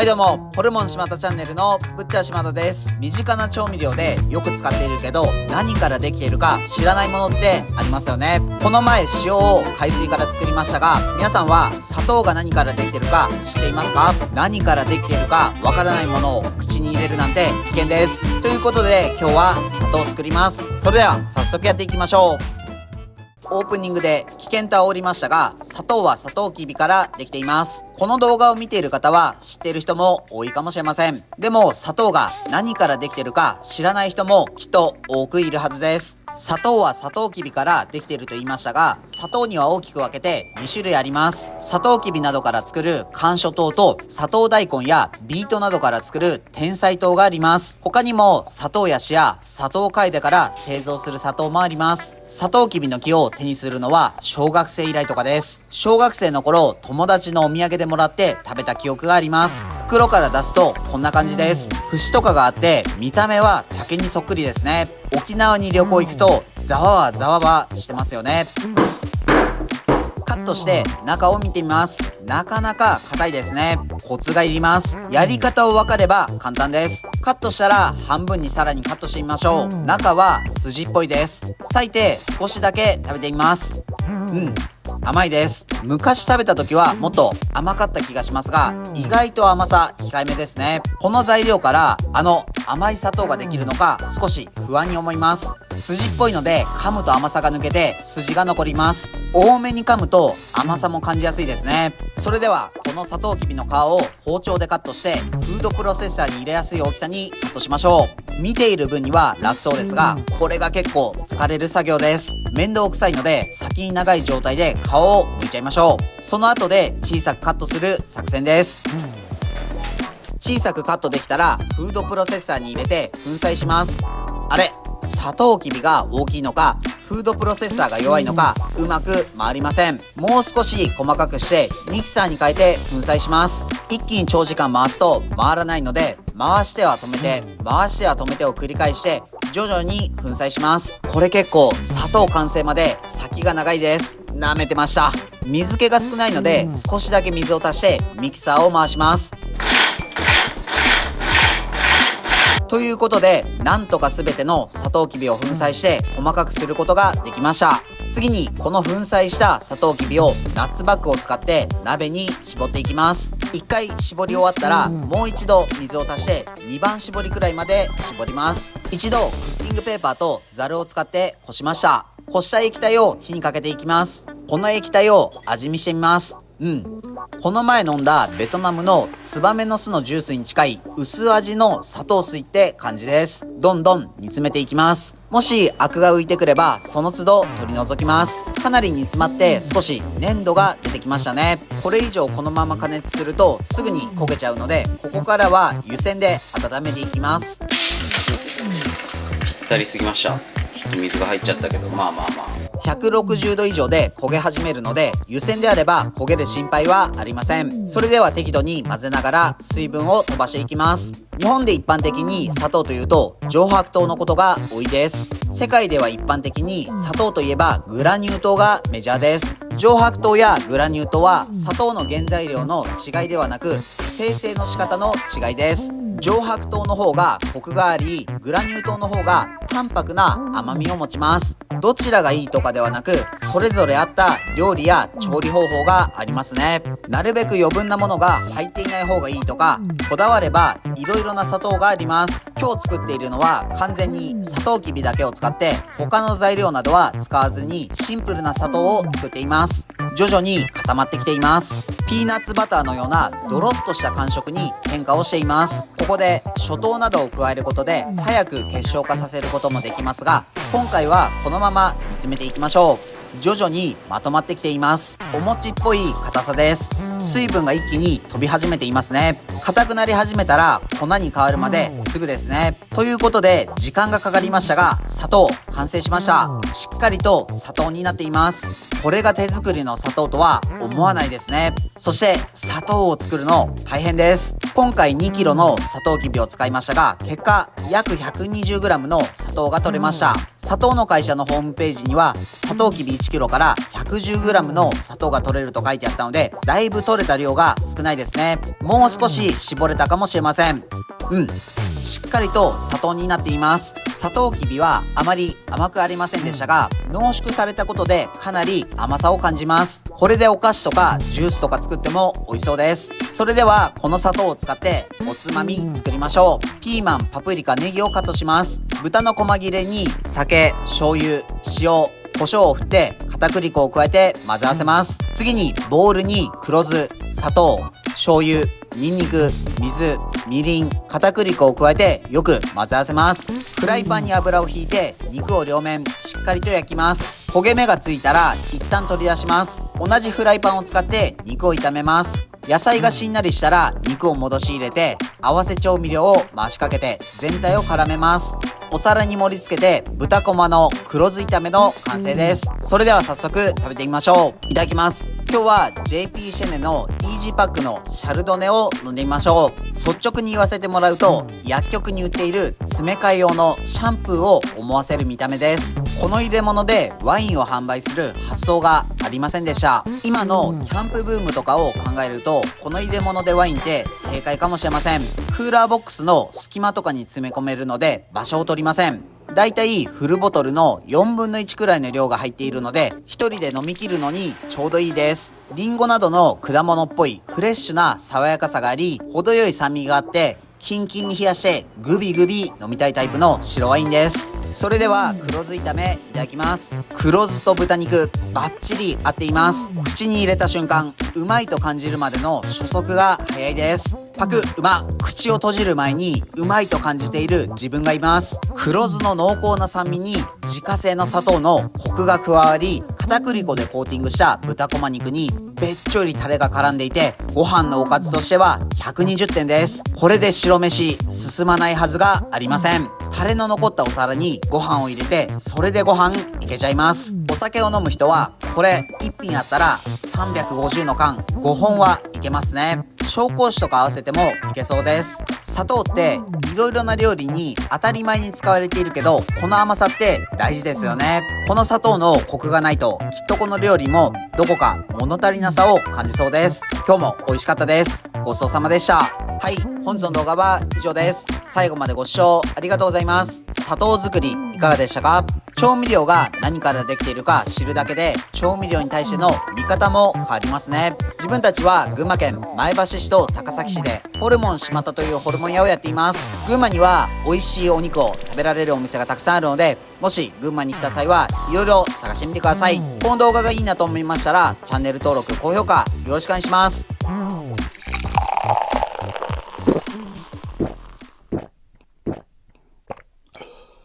はいどうも、ホルモン島田チャンネルのぶっちゃ島田です。身近な調味料でよく使っているけど何からできているか知らないものってありますよね。この前塩を海水から作りましたが、皆さんは砂糖が何からできているか知っていますか？何からできているかわからないものを口に入れるなんて危険です。ということで今日は砂糖を作ります。それでは早速やっていきましょう。オープニングで危険と煽りましたが、砂糖はサトウキビからできています。この動画を見ている方は知っている人も多いかもしれません。でも砂糖が何からできているか知らない人もきっと多くいるはずです。砂糖はサトウキビからできていると言いましたが、砂糖には大きく分けて2種類あります。サトウキビなどから作る甘蔗糖と、砂糖大根やビートなどから作る甜菜糖があります。他にも砂糖ヤシや砂糖楓から製造する砂糖もあります。サトウキビの木を手にするのは小学生以来とかです。小学生の頃、友達のお土産でもらって食べた記憶があります。袋から出すとこんな感じです。節とかがあって見た目は竹にそっくりですね。沖縄に旅行行くとざわわしてますよね。カットして中を見てみます。なかなか硬いですね。コツがいります。やり方を分かれば簡単です。カットしたら半分にさらにカットしてみましょう。中は筋っぽいです。裂いて少しだけ食べてみます。甘いです。昔食べた時はもっと甘かった気がしますが、意外と甘さ控えめですね。この材料から甘い砂糖ができるのか少し不安に思います。筋っぽいので噛むと甘さが抜けて筋が残ります。多めに噛むと甘さも感じやすいですね。それではこのサトウキビの皮を包丁でカットしてフードプロセッサーに入れやすい大きさにカットしましょう。見ている分には楽そうですが、これが結構疲れる作業です。面倒くさいので先に長い状態で皮を剥いちゃいましょう。その後で小さくカットする作戦です。小さくカットできたらフードプロセッサーに入れて粉砕します。あれ、サトウキビが大きいのかフードプロセッサーが弱いのかうまく回りません。もう少し細かくしてミキサーに変えて粉砕します。一気に長時間回すと回らないので、回しては止めて回しては止めてを繰り返して徐々に粉砕します。これ結構砂糖完成まで先が長いです。舐めてました。水気が少ないので少しだけ水を足してミキサーを回します。ということで、なんとか全てのサトウキビを粉砕して細かくすることができました。次にこの粉砕したサトウキビをナッツバッグを使って鍋に絞っていきます。一回絞り終わったらもう一度水を足して2番絞りくらいまで絞ります。一度クッキングペーパーとザルを使ってこしました。こした液体を火にかけていきます。この液体を味見してみます。この前飲んだベトナムのツバメの巣のジュースに近い薄味の砂糖水って感じです。どんどん煮詰めていきます。もしアクが浮いてくればその都度取り除きます。かなり煮詰まって少し粘度が出てきましたね。これ以上このまま加熱するとすぐに焦げちゃうので、ここからは湯煎で温めていきます。ぴったりすぎました。ちょっと水が入っちゃったけど、160度以上で焦げ始めるので、湯煎であれば焦げる心配はありません。それでは適度に混ぜながら水分を飛ばしていきます。日本で一般的に砂糖というと上白糖のことが多いです。世界では一般的に砂糖といえばグラニュー糖がメジャーです。上白糖やグラニュー糖は砂糖の原材料の違いではなく生成の仕方の違いです。上白糖の方がコクがあり、グラニュー糖の方が淡白な甘みを持ちます。どちらがいいとかではなく、それぞれあった料理や調理方法がありますね。なるべく余分なものが入っていない方がいいとか、こだわれば色々な砂糖があります。今日作っているのは完全にサトウキビだけを使って他の材料などは使わずにシンプルな砂糖を作っています。徐々に固まってきています。ピーナッツバターのようなドロッとした感触に変化をしています。ここで諸糖などを加えることで早く結晶化させることもできますが、今回はこのまま煮詰めていきましょう。徐々にまとまってきています。お餅っぽい硬さです。水分が一気に飛び始めていますね。硬くなり始めたら粉に変わるまですぐですね。ということで時間がかかりましたが、砂糖完成しました。しっかりと砂糖になっています。これが手作りの砂糖とは思わないですね。そして砂糖を作るの大変です。今回 2kg のサトウキビを使いましたが、結果約 120g の砂糖が取れました。砂糖の会社のホームページには、サトウキビ 1kg から 110g の砂糖が取れると書いてあったので、だいぶ取れた量が少ないですね。もう少し絞れたかもしれません。しっかりと砂糖になっています。サトウキビはあまり甘くありませんでしたが、濃縮されたことでかなり甘さを感じます。これでお菓子とかジュースとか作っても美味しそうです。それではこの砂糖を使っておつまみ作りましょう。ピーマン、パプリカ、ネギをカットします。豚の細切れに酒、醤油、塩、胡椒を振って片栗粉を加えて混ぜ合わせます。次にボウルに黒酢、砂糖、醤油、ニンニク、水、みりん、片栗粉を加えてよく混ぜ合わせます。フライパンに油を引いて肉を両面しっかりと焼きます。焦げ目がついたら一旦取り出します。同じフライパンを使って肉を炒めます。野菜がしんなりしたら肉を戻し入れて合わせ調味料を回しかけて全体を絡めます。お皿に盛り付けて豚こまの黒酢炒めの完成です。それでは早速食べてみましょう。いただきます。今日は JP シェネのイージーパックのシャルドネを飲んでみましょう。率直に言わせてもらうと、薬局に売っている詰め替え用のシャンプーを思わせる見た目です。この入れ物でワインを販売する発想がありませんでした。今のキャンプブームとかを考えると、この入れ物でワインって正解かもしれません。クーラーボックスの隙間とかに詰め込めるので場所を取りません。だいたいフルボトルの4分の1くらいの量が入っているので、一人で飲み切るのにちょうどいいです。リンゴなどの果物っぽいフレッシュな爽やかさがあり、程よい酸味があって、キンキンに冷やしてグビグビ飲みたいタイプの白ワインです。それでは黒酢炒めいただきます。黒酢と豚肉バッチリ合っています。口に入れた瞬間、うまいと感じるまでの初速が早いです。パクうま。口を閉じる前にうまいと感じている自分がいます。黒酢の濃厚な酸味に自家製の砂糖のコクが加わり、片栗粉でコーティングした豚こま肉にべっちょりタレが絡んでいて、ご飯のおかずとしては120点です。これで白飯進まないはずがありません。タレの残ったお皿にご飯を入れて、それでご飯いけちゃいます。お酒を飲む人はこれ1品あったら350の缶5本はいけますね。紹興酒とか合わせてもいけそうです。砂糖っていろいろな料理に当たり前に使われているけど、この甘さって大事ですよね。この砂糖のコクがないと、きっとこの料理もどこか物足りなさを感じそうです。今日も美味しかったです。ごちそうさまでした。はい、本日の動画は以上です。最後までご視聴ありがとうございます。砂糖作りいかがでしたか？調味料が何からできているか知るだけで、調味料に対しての見方も変わりますね。自分たちは群馬県前橋市と高崎市でホルモン島田というホルモン屋をやっています。群馬には美味しいお肉を食べられるお店がたくさんあるので、もし群馬に来た際はいろいろ探してみてください。この動画がいいなと思いましたらチャンネル登録、高評価よろしくお願いします。